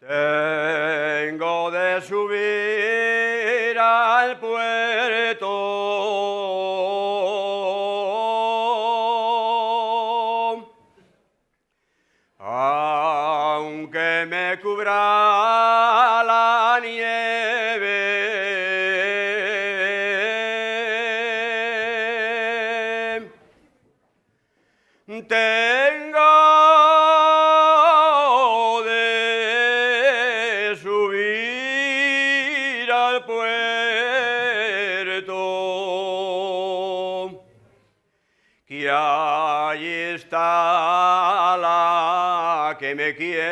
Tengo de subir al puerto, aunque me cubra la nieve. Tengo de subir al puerto, que allí está la que me quiere.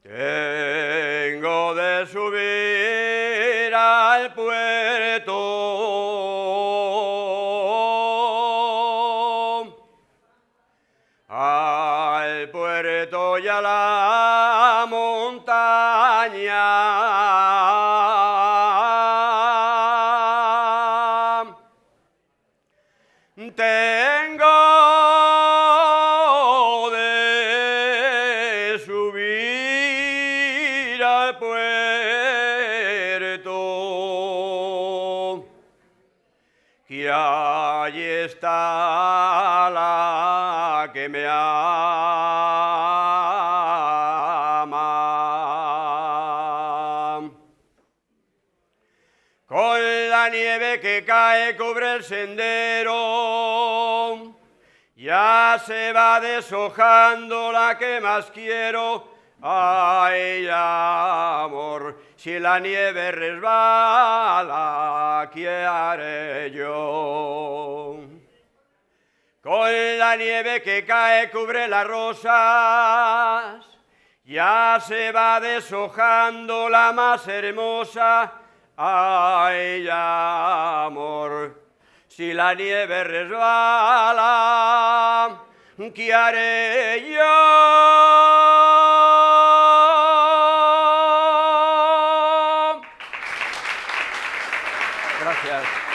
Tengo de subir al puerto, y a la montaña. Tengo de subir al puerto, que allí está la que me ama. Con la nieve que cae cubre el sendero, ya se va deshojando la que más quiero. Ay, amor, si la nieve resbala, ¿qué haré yo? Con la nieve que cae cubre las rosas, ya se va deshojando la más hermosa. Ay, amor, si la nieve resbala, ¿qué haré yo? Gracias.